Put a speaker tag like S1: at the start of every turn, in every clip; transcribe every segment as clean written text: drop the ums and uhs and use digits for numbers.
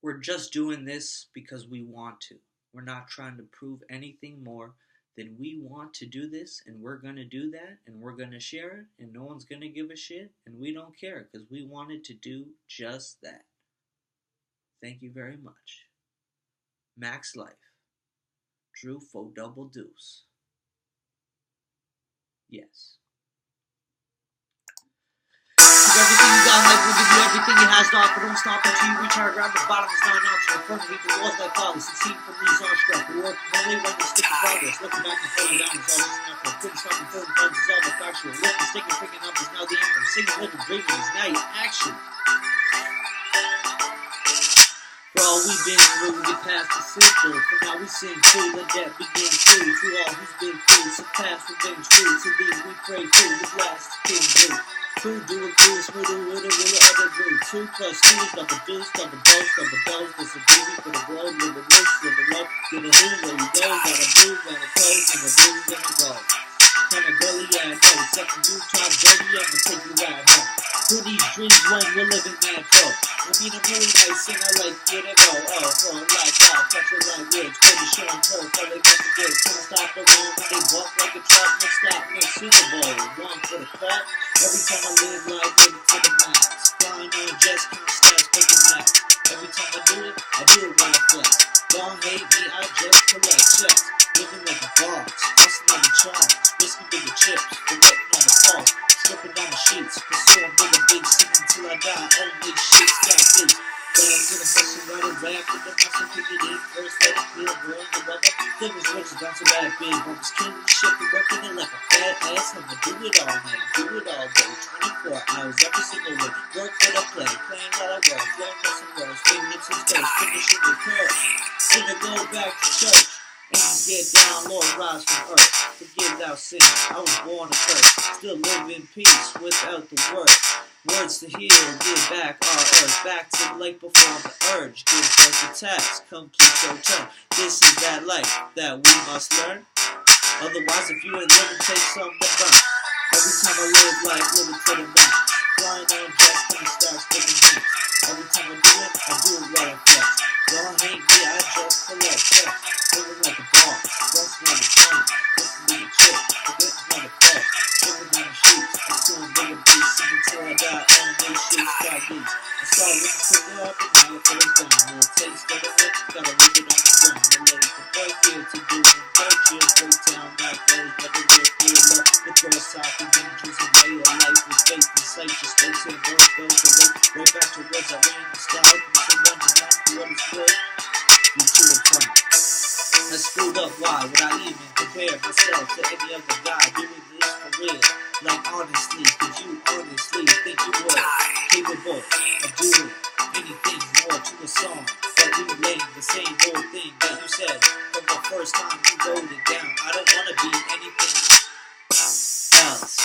S1: We're just doing this because we want to. We're not trying to prove anything more than we want to do this, and we're going to do that, and we're going to share it, and no one's going to give a shit, and we don't care because we wanted to do just that. Thank you very much. Max Life. Drew Fo Double Deuce. Yes. Give everything you got, life will give you everything it has to offer. Don't stop until you reach higher ground. The bottom is not an option. In front of you, the walls like flowers. Succeed from these awestruck. We work only when we stick to progress. Looking back and falling down is all just enough. Couldn't stop and feeling funds is all but factual. Looking, sticking, picking up is now the anthem. Singing, living, dreaming is now your action. For all we've been through, we get past the simple. For now we sing true, let that begin true. To all who's been through, surpass revenge true. To these we pray true, the blast king blue. True, do it cool, smoother, with a other drew. 2 plus 2 is double deuce, double dose, double dose. This is easy for the globe, live a loose, live a love. Give a who, where you go, gotta move, gotta close, and the blues gonna go. Kinda girly, yeah, I know. Second you try dirty, I'ma take you right home. Who these dreams when we're living that pro. I mean, I'm really nice and I like it to go. Oh, throw it like off, catch it like words. Put the show on turf, all they got to do. Can't stop the run when they walk like a truck. Next stop, next Super Bowl. One for the crowd. Every time I live life, live it to the max. Flying on jets, count stats, making max. Every time I do it while I flex. Don't hate me, I just collect checks. Living like a boss, hustling on the charts. Risking bigger chips, forgetting on the cost. Slipping down the sheets, pursuing bigger big singing till I die. Only shit's got this. But I'm gonna hustle right and rap with the muscle, kick it in first, let it feel, burn the rubber. Fingers rich, bounce it back big. Bumpers killing the shit, working it like a fat ass. I'ma do it all night, do it all day. 24 hours, every single way. Work for the play, playing while I work. Flowing with some words, fingertips and toes, finishing the curve. Finna go back to church. And get down, Lord, rise from earth. Forgive thou sin, I was born a curse. Still live in peace without the word. Words to heal, give back our earth. Back to the lake before the urge. Give us the task, complete your turn. This is that life that we must learn. Otherwise, if you ain't living, take something to burn. Every time I live life, live it to the max. Flying on jets, kind of stars, sticking hands. Every time I do it while I flex. Don't hate me, I just collect checks. Living like a boss, busting on the train. Listen to the chick, forgetting on the fuck. Living down the streets, pursuing bigger beats. Singing till I die, all these shit's got beats. I start looking to go up and now it goes down. More taste of the hip, gotta leave it on the ground. Relate the break here to do it. Break here, break down, that goes, but the real feel love. The first side, the dangerous and way of life is faith and sight. Just go to the birth, go to work. Right back to words I ran the style. You should run the line for what it's worth. You too are fun. I screwed up, why would I even compare myself to any other guy doing this for real? Like honestly, could you honestly think you were capable of doing anything more to a song? But relaying the same old thing that you said from the first time you wrote it down. I don't wanna be anything else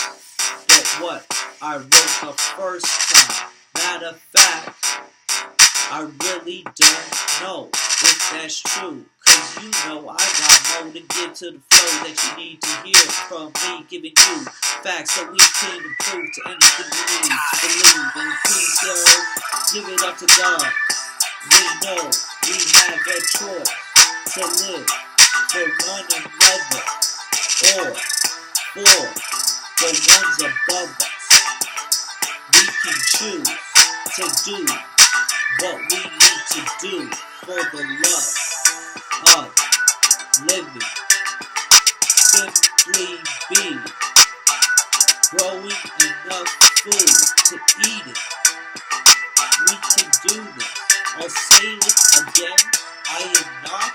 S1: but what I wrote the first time. Matter of fact, I really don't know if that's true. Cause you know I got more to give to the flow that you need to hear from me, giving you facts that we can improve to anything we need to believe in peace, yo. Give it up to God. We know we have a choice to live for one another or for the ones above us. We can choose to do what we need to do for the love of living. Simply be growing enough food to eat it. We can do this. I'll say it again. I am not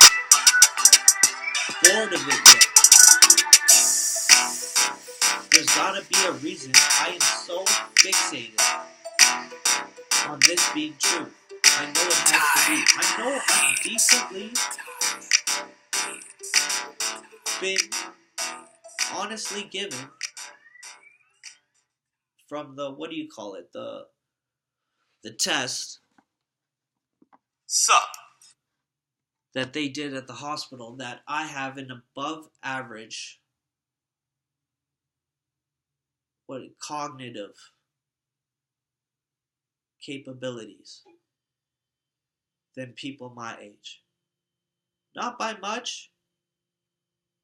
S1: bored of it yet. There's gotta be a reason I am so fixated on this being true. I know it has to be. I know I'm decently been honestly given from the, what do you call it, the test
S2: Sup?
S1: that they did at the hospital, that I have an above average cognitive capabilities. than people my age. Not by much,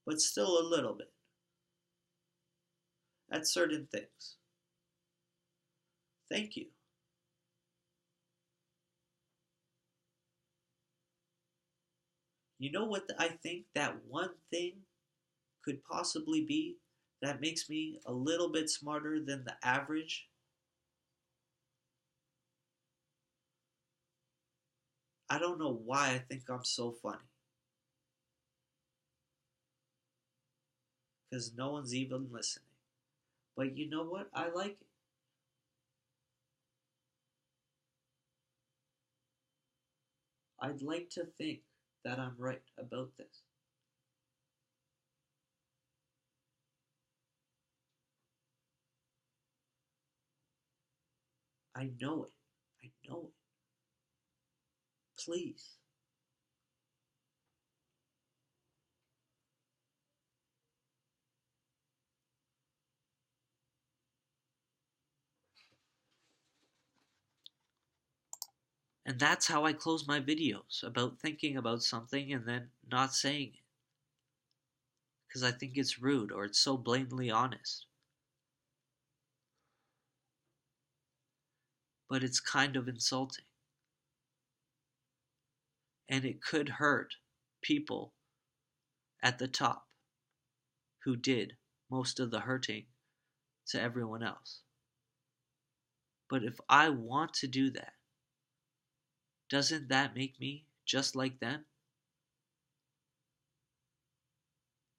S1: but still a little bit at certain things. Thank you. You know what I think that one thing could possibly be that makes me a little bit smarter than the average? I don't know why I think I'm so funny. Because no one's even listening. But you know what? I like it. I'd like to think that I'm right about this. I know it. I know it. Please. And that's how I close my videos, about thinking about something and then not saying it. Because I think it's rude or it's so blatantly honest. But it's kind of insulting. And it could hurt people at the top who did most of the hurting to everyone else. But if I want to do that, doesn't that make me just like them?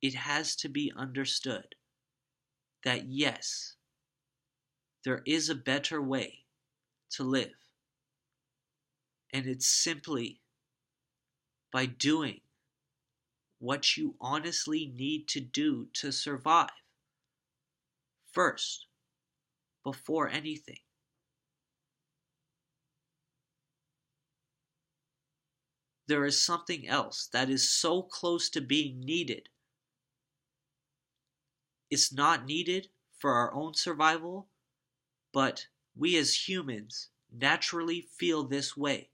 S1: It has to be understood that yes, there is a better way to live. And it's simply by doing what you honestly need to do to survive first, before anything. There is something else that is so close to being needed. It's not needed for our own survival, but we as humans naturally feel this way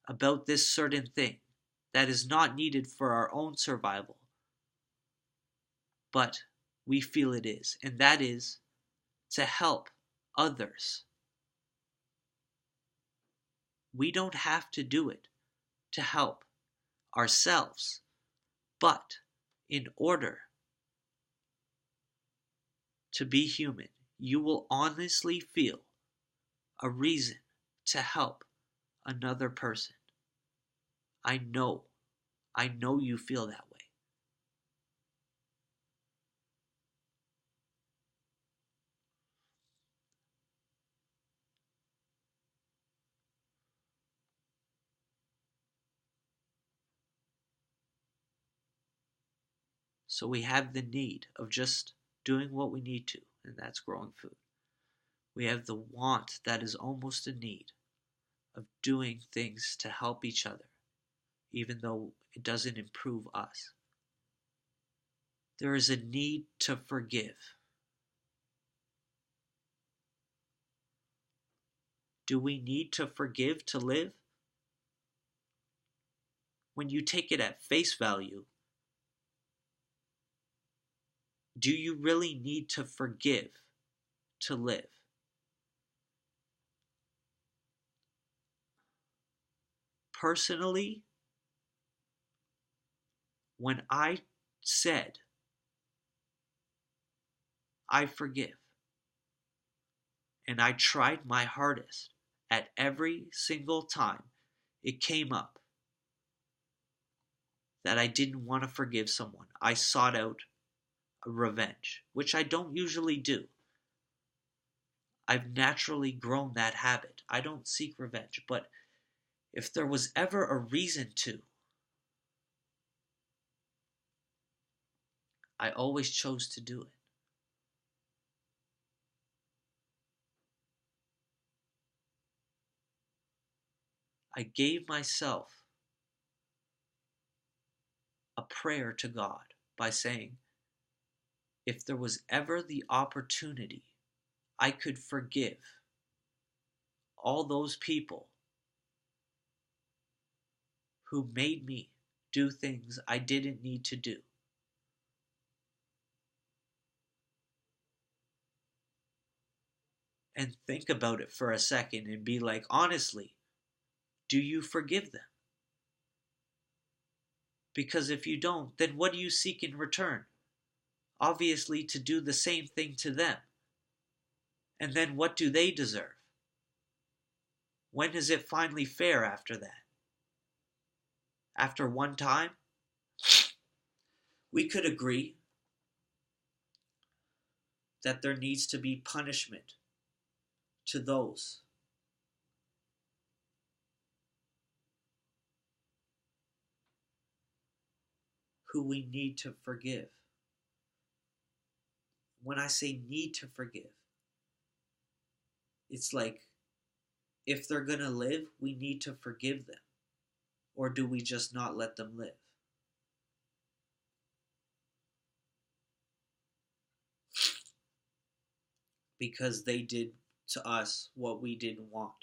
S1: about this certain thing that is not needed for our own survival, but we feel it is, and that is to help others. We don't have to do it to help ourselves, but in order to be human, you will honestly feel a reason to help another person. I know you feel that way. So we have the need of just doing what we need to, and that's growing food. We have the want that is almost a need of doing things to help each other, even though it doesn't improve us. There is a need to forgive. Do we need to forgive to live? When you take it at face value, do you really need to forgive to live? Personally, when I said, I forgive, and I tried my hardest at every single time it came up that I didn't want to forgive someone, I sought out a revenge, which I don't usually do. I've naturally grown that habit. I don't seek revenge, but if there was ever a reason to, I always chose to do it. I gave myself a prayer to God by saying, if there was ever the opportunity, I could forgive all those people who made me do things I didn't need to do. And think about it for a second and be like, honestly, do you forgive them? Because if you don't, then what do you seek in return? Obviously, to do the same thing to them. And then what do they deserve? When is it finally fair after that? After one time? We could agree that there needs to be punishment to those who we need to forgive. When I say need to forgive, it's like if they're going to live, we need to forgive them. Or do we just not let them live? Because they did to us what we didn't want.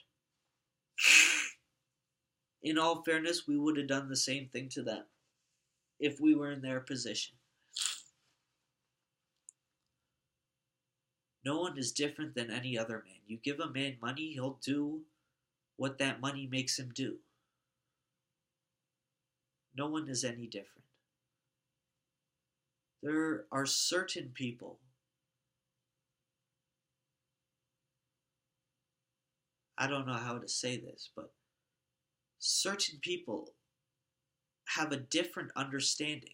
S1: In all fairness, we would have done the same thing to them if we were in their position. No one is different than any other man. You give a man money, he'll do what that money makes him do. No one is any different. There are certain people, I don't know how to say this, but certain people have a different understanding.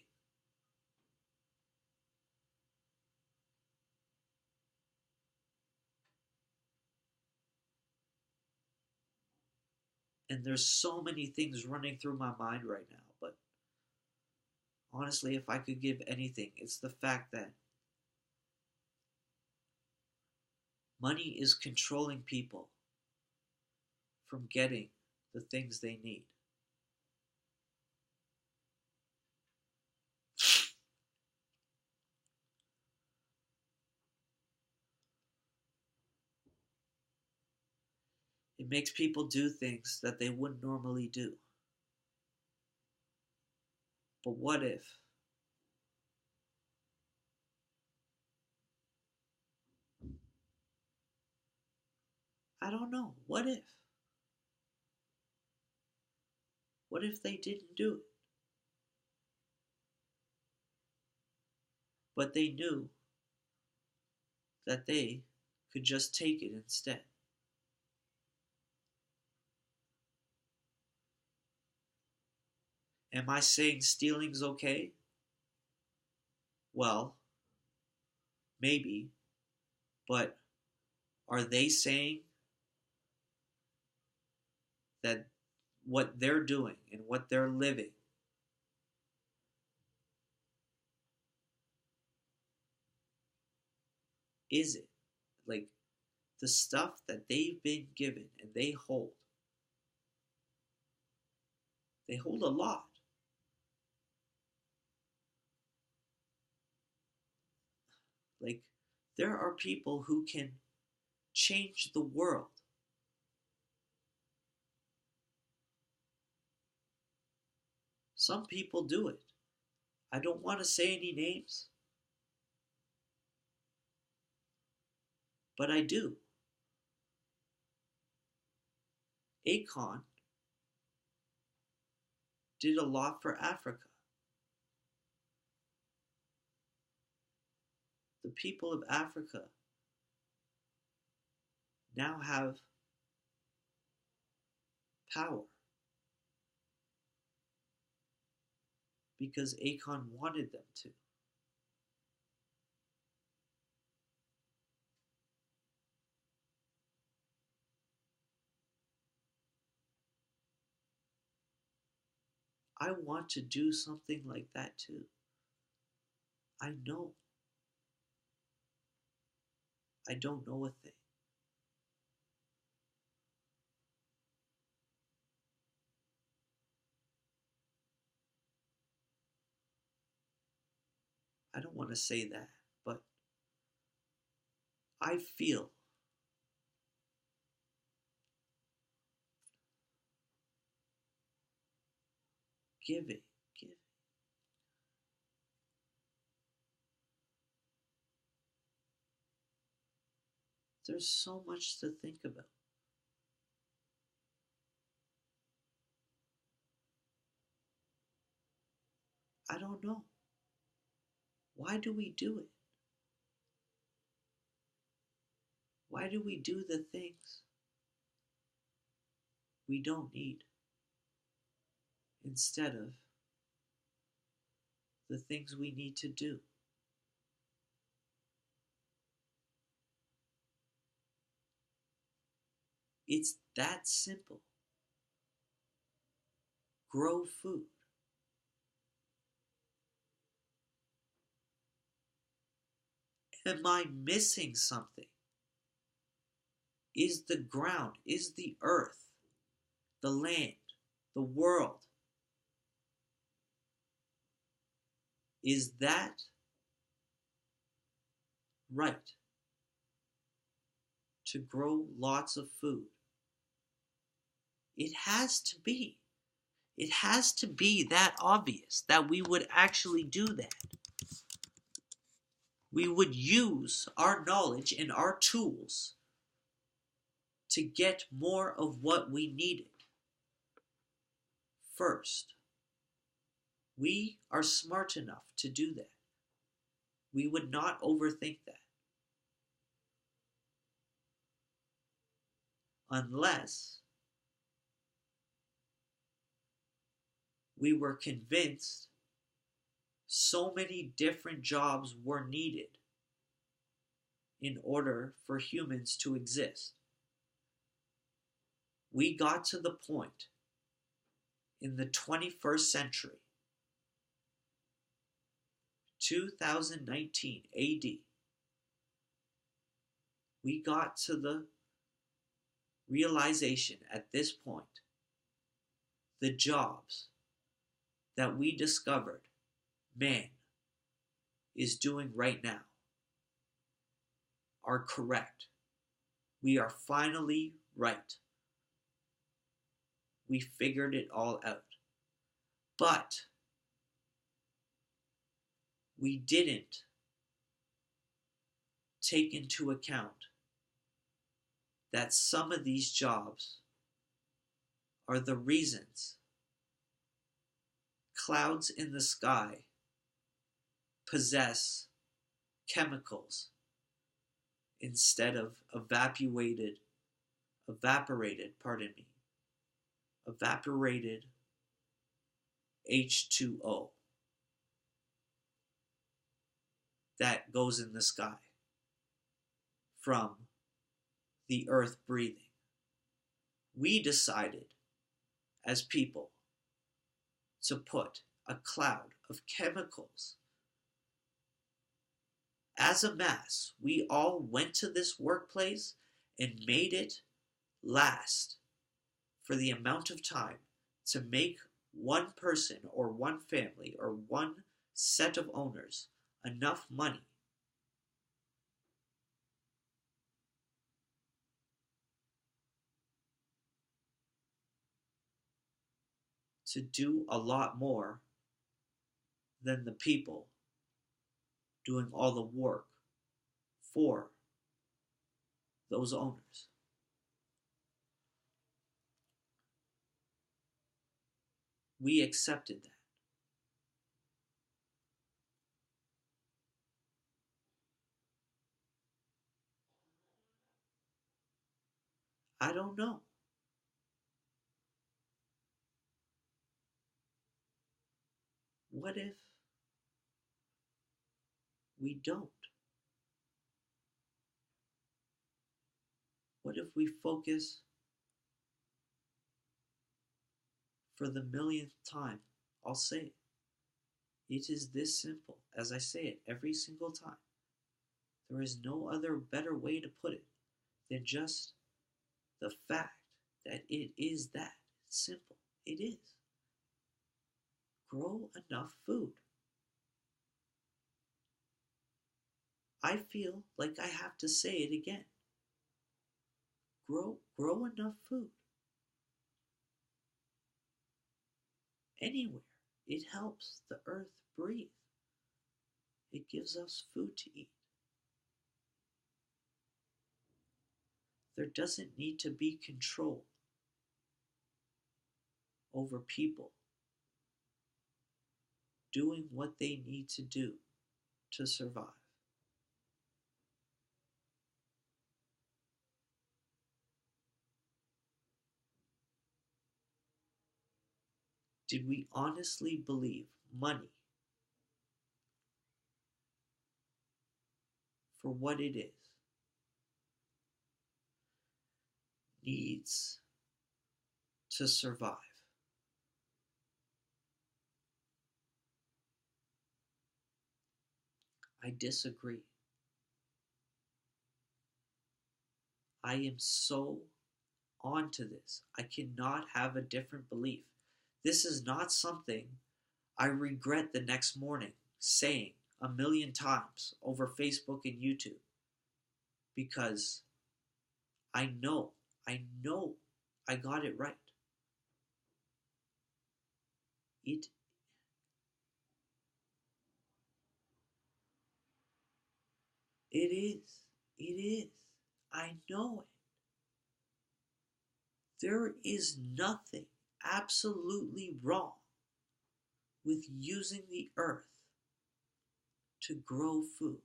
S1: And there's so many things running through my mind right now, but honestly, if I could give anything, it's the fact that money is controlling people from getting the things they need. It makes people do things that they wouldn't normally do. But what if? I don't know. What if? What if they didn't do it? But they knew that they could just take it instead. Am I saying stealing's okay? Well, maybe. But are they saying that what they're doing and what they're living is it? Like the stuff that they've been given and they hold a lot. Like there are people who can change the world. Some people do it. I don't want to say any names, but I do. Akon did a lot for Africa. The people of Africa now have power because Akon wanted them to. I want to do something like that too. I know. I don't know a thing. I don't want to say that, but I feel Give it. Give it. There's so much to think about. I don't know. Why do we do it? Why do we do the things we don't need instead of the things we need to do? It's that simple. Grow food. Am I missing something? Is the ground, is the earth, the land, the world, is that right to grow lots of food? It has to be. It has to be that obvious that we would actually do that. We would use our knowledge and our tools to get more of what we needed. First, we are smart enough to do that. We would not overthink that. Unless we were convinced so many different jobs were needed in order for humans to exist. We got to the point in the 21st century, 2019 AD, we got to the realization at this point the jobs that we discovered man is doing right now are correct. We are finally right. We figured it all out. But we didn't take into account that some of these jobs are the reasons clouds in the sky possess chemicals instead of evaporated H2O that goes in the sky from the earth breathing. We decided as people to put a cloud of chemicals. As a mass, we all went to this workplace and made it last for the amount of time to make one person or one family or one set of owners enough money to do a lot more than the people doing all the work for those owners. We accepted that. I don't know. What if we don't? What if we focus for the millionth time? I'll say it. It is this simple, as I say it every single time. There is no other better way to put it than just the fact that it is that simple. It is. Grow enough food. I feel like I have to say it again. Grow enough food. Anywhere. It helps the earth breathe. It gives us food to eat. There doesn't need to be control over people doing what they need to do to survive. Did we honestly believe money for what it is needs to survive? I disagree. I am so onto this. I cannot have a different belief. This is not something I regret the next morning saying a million times over Facebook and YouTube, because I know, I got it right. It it is. It is. I know it. There is nothing absolutely wrong with using the earth to grow food.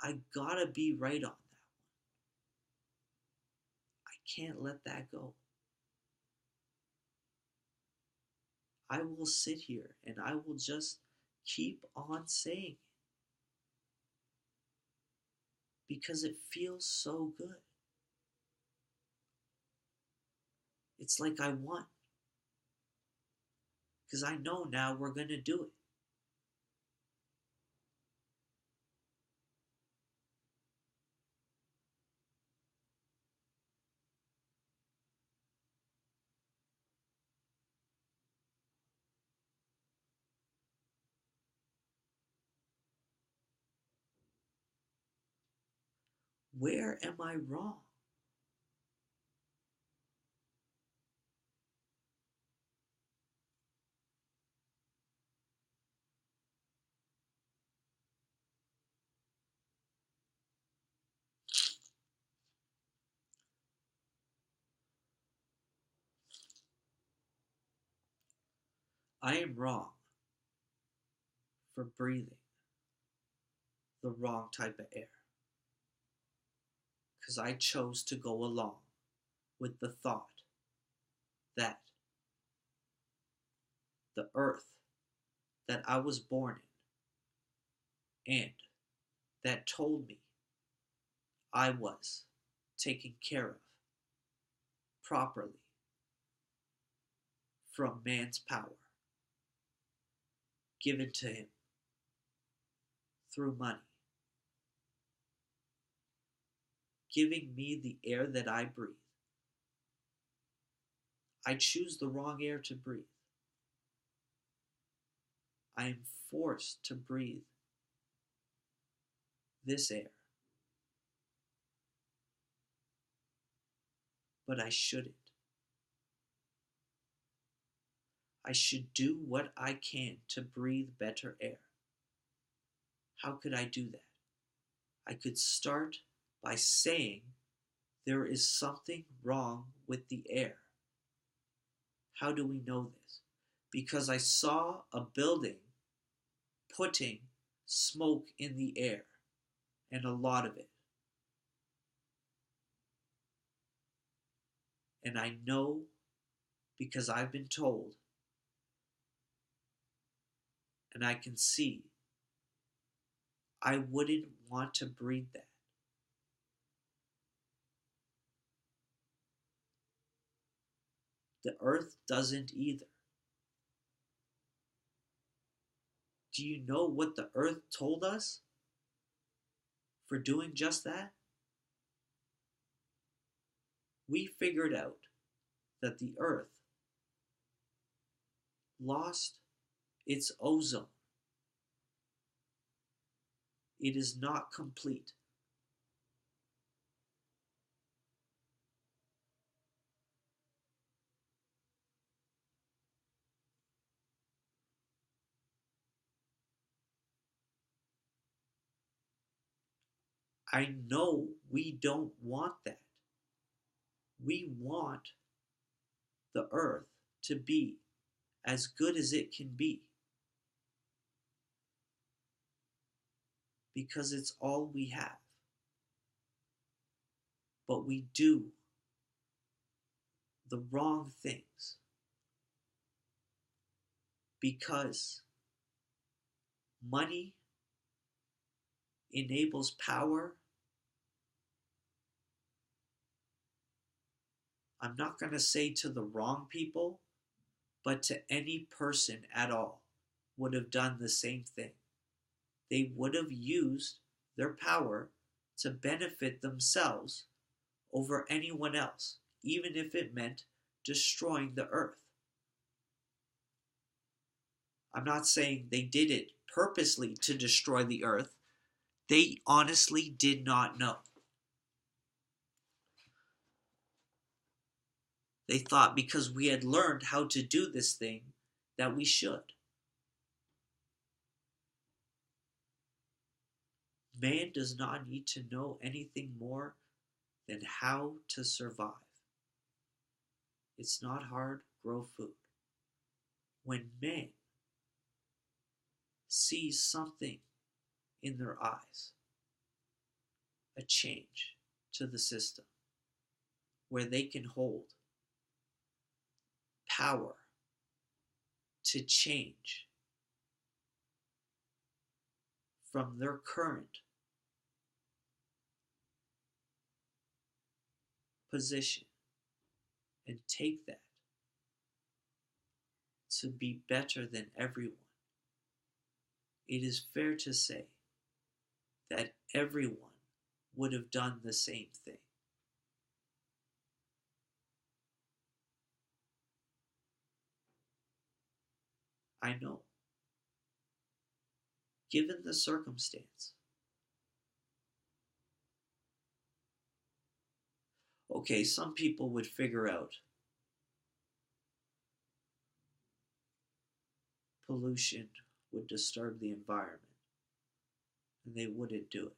S1: I gotta be right on that. I can't let that go. I will sit here and I will just keep on saying it because it feels so good. It's like I won because I know now we're going to do it. Where am I wrong? I am wrong for breathing the wrong type of air because I chose to go along with the thought that the earth that I was born in and that told me I was taken care of properly from man's power given to him through money, giving me the air that I breathe. I choose the wrong air to breathe. I am forced to breathe this air, but I shouldn't. I should do what I can to breathe better air. How could I do that? I could start by saying there is something wrong with the air. How do we know this? Because I saw a building putting smoke in the air, and a lot of it. And I know because I've been told, and I can see, I wouldn't want to breathe that. The earth doesn't either. Do you know what the earth told us for doing just that? We figured out that the earth lost its ozone. It is not complete. I know we don't want that. We want the earth to be as good as it can be because it's all we have. But we do the wrong things because money enables power. I'm not going to say to the wrong people, but to any person at all would have done the same thing. They would have used their power to benefit themselves over anyone else, even if it meant destroying the earth. I'm not saying they did it purposely to destroy the earth. They honestly did not know. They thought because we had learned how to do this thing that we should. Man does not need to know anything more than how to survive. It's not hard, grow food. When man sees something in their eyes, a change to the system where they can hold power to change from their current position and take that to be better than everyone, it is fair to say that everyone would have done the same thing. I know. Given the circumstance. Okay, some people would figure out pollution would disturb the environment, and they wouldn't do it.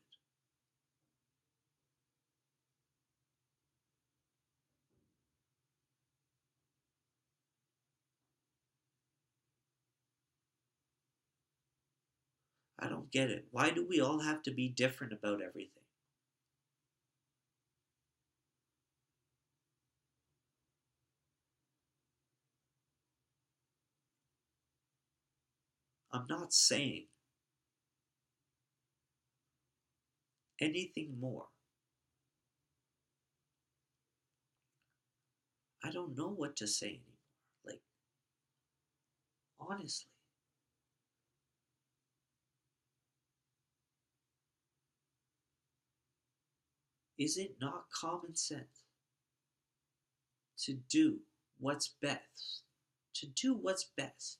S1: I don't get it. Why do we all have to be different about everything? I'm not saying anything more. I don't know what to say anymore. Like, honestly. Is it not common sense to do what's best? To do what's best.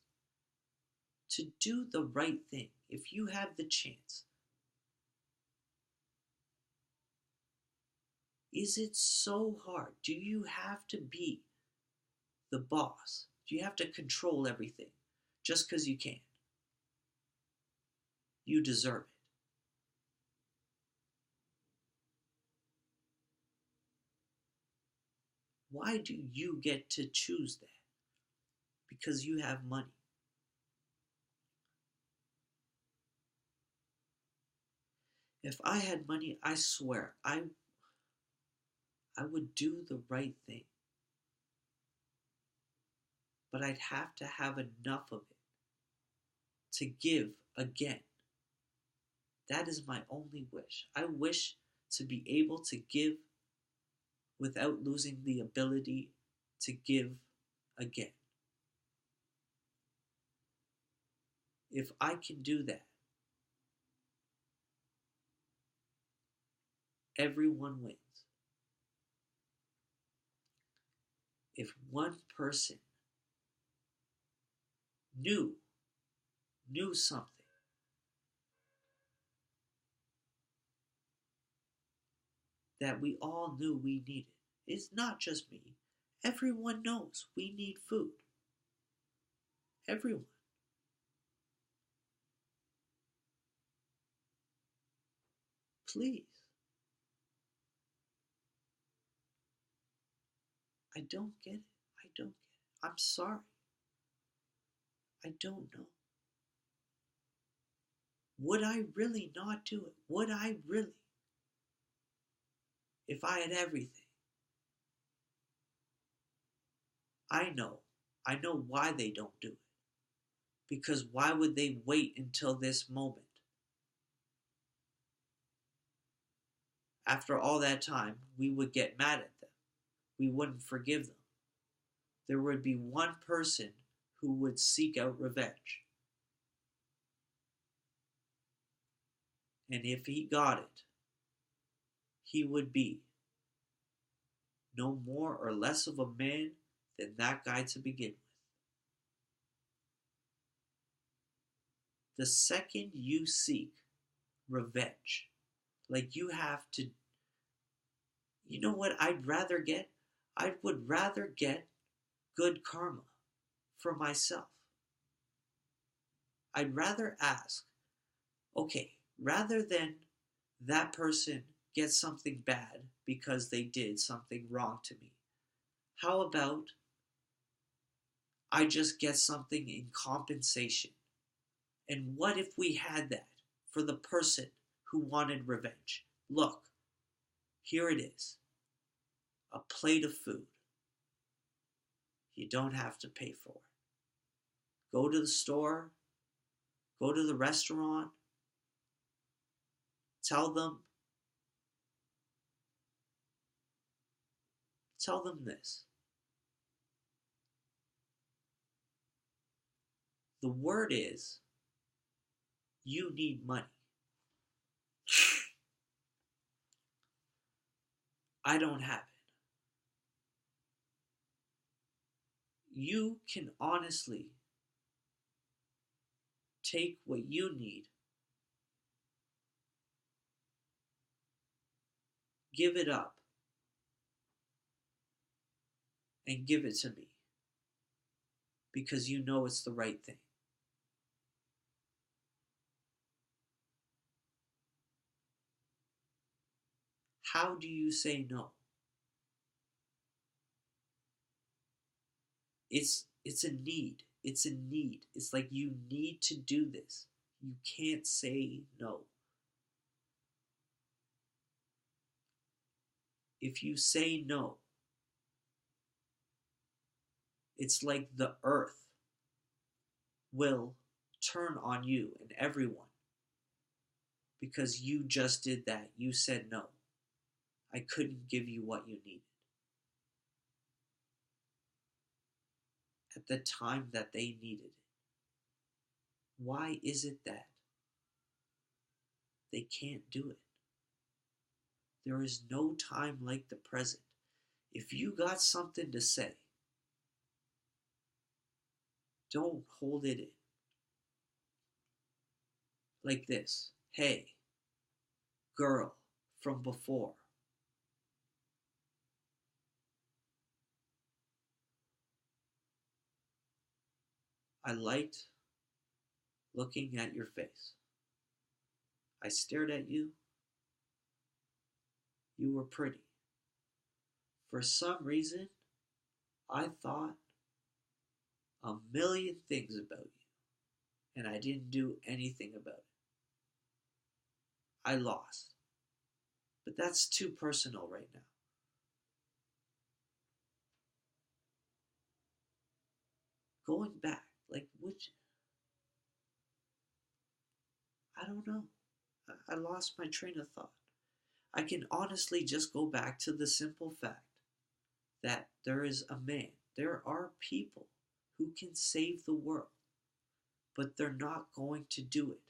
S1: To do the right thing if you have the chance. Is it so hard? Do you have to be the boss? Do you have to control everything just because you can? You deserve it. Why do you get to choose that? Because you have money. If I had money, I swear, I would do the right thing. But I'd have to have enough of it to give again. That is my only wish. I wish to be able to give without losing the ability to give again. If I can do that, everyone wins. If one person knew something, that we all knew we needed. It's not just me. Everyone knows we need food. Everyone. Please. I don't get it. I don't get it. I'm sorry. I don't know. Would I really not do it? Would I really? If I had everything. I know. I know why they don't do it. Because why would they wait until this moment? After all that time, we would get mad at them. We wouldn't forgive them. There would be one person who would seek out revenge. And if he got it, he would be no more or less of a man than that guy to begin with. The second you seek revenge, like you have to, you know what I'd rather get? I would rather get good karma for myself. I'd rather ask, okay, rather than that person get something bad because they did something wrong to me, how about I just get something in compensation? And what if we had that for the person who wanted revenge? Look, here it is. A plate of food. You don't have to pay for it. Go to the store, go to the restaurant, tell them this. The word is, you need money. I don't have it. You can honestly take what you need, give it up, and give it to me because you know it's the right thing. How do you say no? It's a need. It's a need. It's like you need to do this. You can't say no. If you say no, it's like the earth will turn on you and everyone because you just did that. You said no. I couldn't give you what you needed at the time that they needed it. Why is it that they can't do it? There is no time like the present. If you got something to say, don't hold it in. Like this. Hey, girl from before. I liked looking at your face. I stared at you. You were pretty. For some reason, I thought a million things about you, and I didn't do anything about it. I lost. But that's too personal right now. Going back, like which, I don't know. I lost my train of thought. I can honestly just go back to the simple fact that there is a man. There are people who can save the world, but they're not going to do it.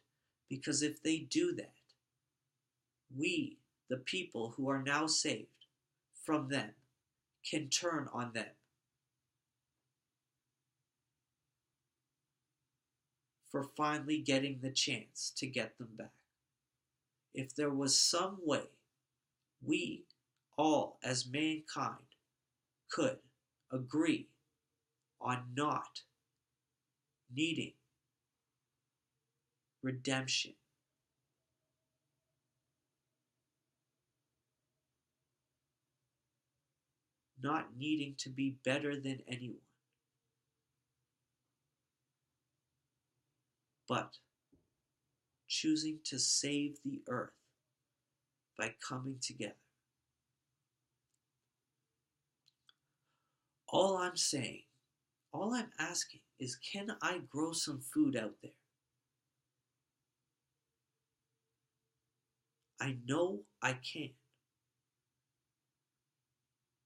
S1: Because if they do that, we, the people who are now saved from them, can turn on them for finally getting the chance to get them back. If there was some way we all as mankind could agree on not needing redemption, not needing to be better than anyone, but choosing to save the earth by coming together. All I'm saying, all I'm asking is, can I grow some food out there? I know I can,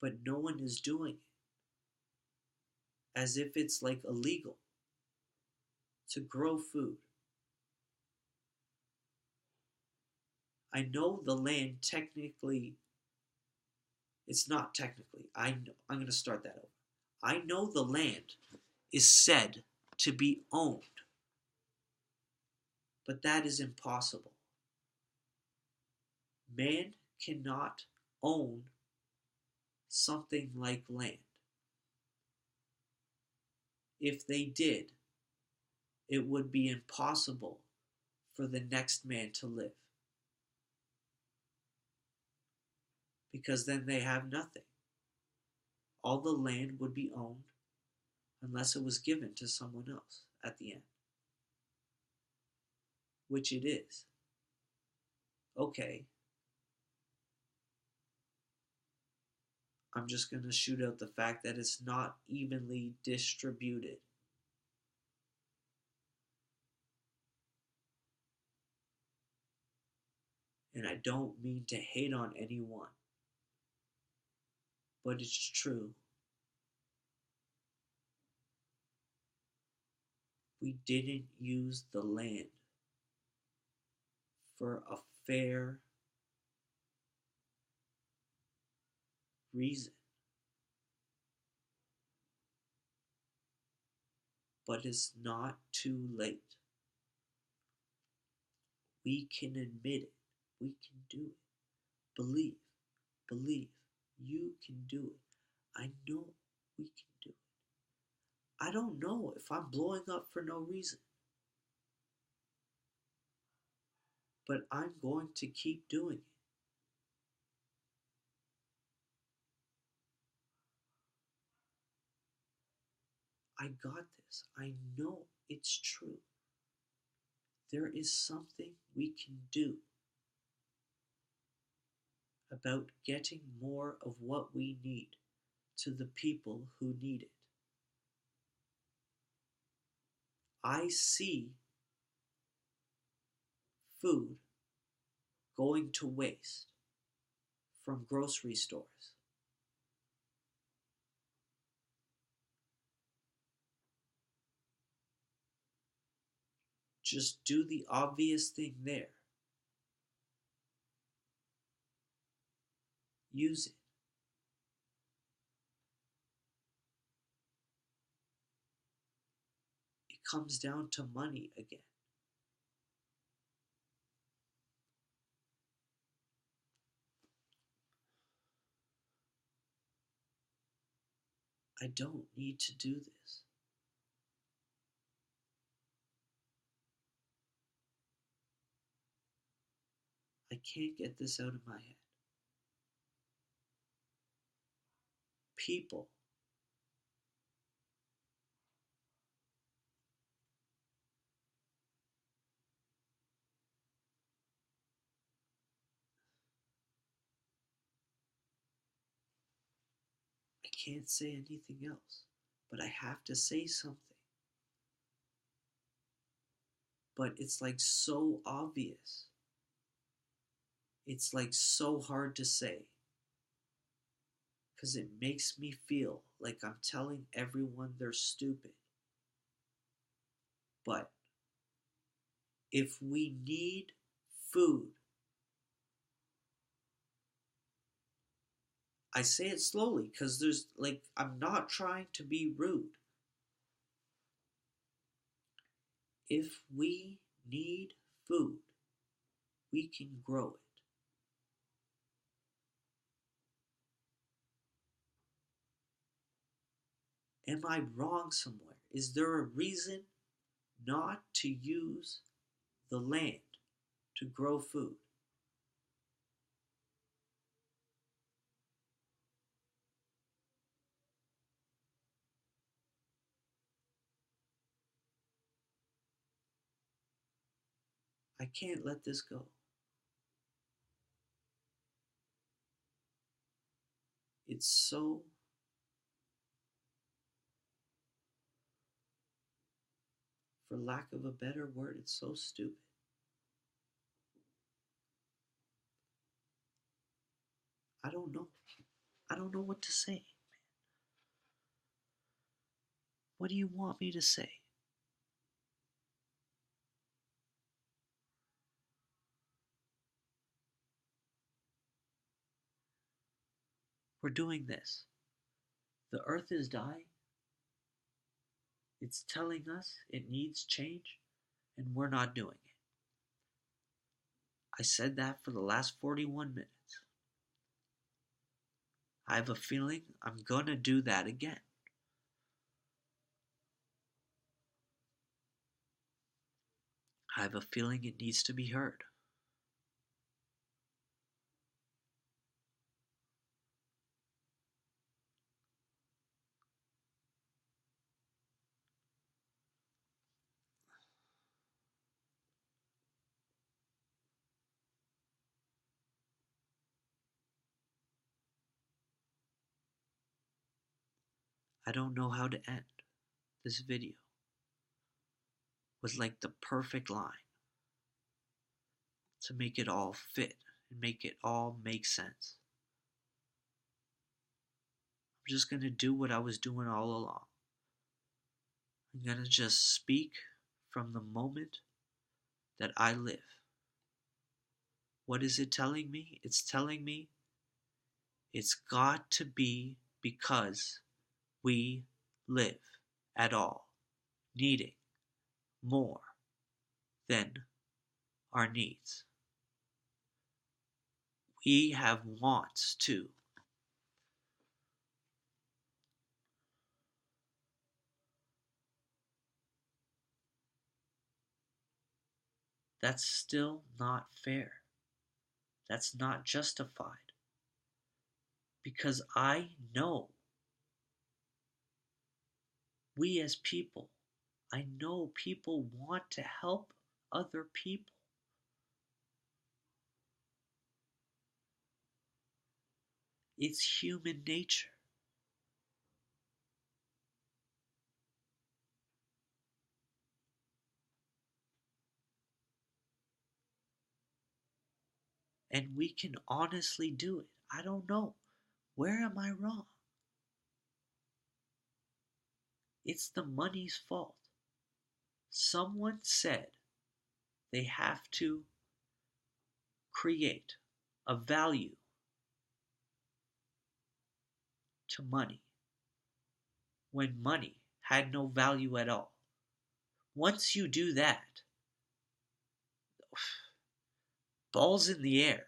S1: but no one is doing it, as if it's like illegal to grow food. I know the land technically, it's not technically, I'm going to start that over. I know the land is said to be owned, but that is impossible. Man cannot own something like land. If they did, it would be impossible for the next man to live, because then they have nothing. All the land would be owned unless it was given to someone else at the end, which it is. Okay, I'm just going to shoot out the fact that it's not evenly distributed. And I don't mean to hate on anyone, but it's true. We didn't use the land for a fair reason. But it's not too late. We can admit it. We can do it. Believe. Believe. You can do it. I know we can do it. I don't know if I'm blowing up for no reason, but I'm going to keep doing it. I got this. I know it's true. There is something we can do about getting more of what we need to the people who need it. I see food going to waste from grocery stores. Just do the obvious thing there. Use it. It comes down to money again. I don't need to do this. I can't get this out of my head. People I can't say anything else, but I have to say something. But it's like so obvious. It's like so hard to say, because it makes me feel like I'm telling everyone they're stupid. But if we need food, I say it slowly because I'm not trying to be rude. If we need food, we can grow it. Am I wrong somewhere? Is there a reason not to use the land to grow food? I can't let this go. It's so, for lack of a better word, it's so stupid. I don't know. I don't know what to say. What do you want me to say? We're doing this. The earth is dying. It's telling us it needs change, and we're not doing it. I said that for the last 41 minutes. I have a feeling I'm gonna do that again. I have a feeling it needs to be heard. I don't know how to end. This video was like the perfect line to make it all fit and make it all make sense. I'm just gonna do what I was doing all along. I'm gonna just speak from the moment that I live. What is it telling me? It's telling me it's got to be because we live at all, needing more than our needs. We have wants too. That's still not fair. That's not justified. Because I know we as people, I know people want to help other people. It's human nature. And we can honestly do it. I don't know. Where am I wrong? It's the money's fault. Someone said they have to create a value to money when money had no value at all. Once you do that, balls in the air.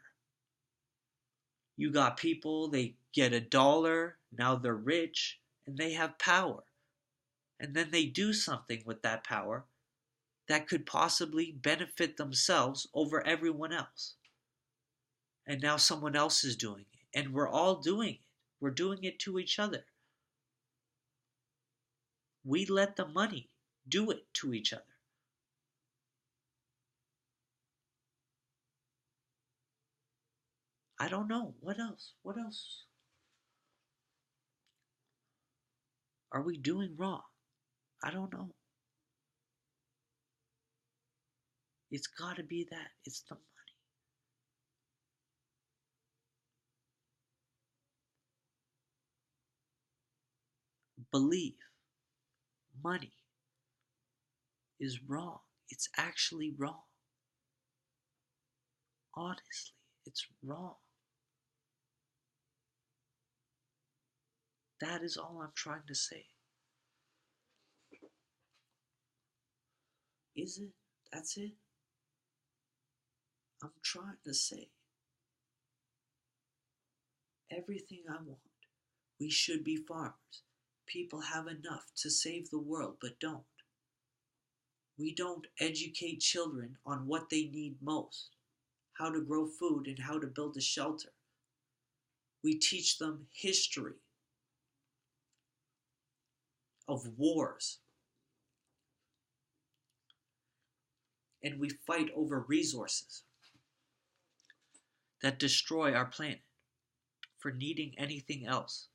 S1: You got people, they get $1, now they're rich, and they have power. And then they do something with that power that could possibly benefit themselves over everyone else. And now someone else is doing it. And we're all doing it. We're doing it to each other. We let the money do it to each other. I don't know. What else? What else are we doing wrong? I don't know. It's got to be that. It's the money. Believe money is wrong. It's actually wrong. Honestly, it's wrong. That is all I'm trying to say. Is it? That's it? I'm trying to say everything I want. We should be farmers. People have enough to save the world, but don't. We don't educate children on what they need most, how to grow food and how to build a shelter. We teach them history of wars and we fight over resources that destroy our planet for needing anything else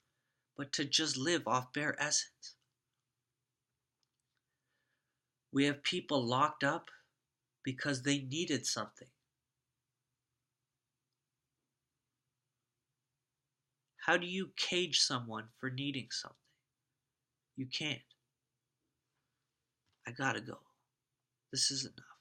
S1: but to just live off bare essence. We have people locked up because they needed something. How do you cage someone for needing something? You can't. I gotta go. This is enough.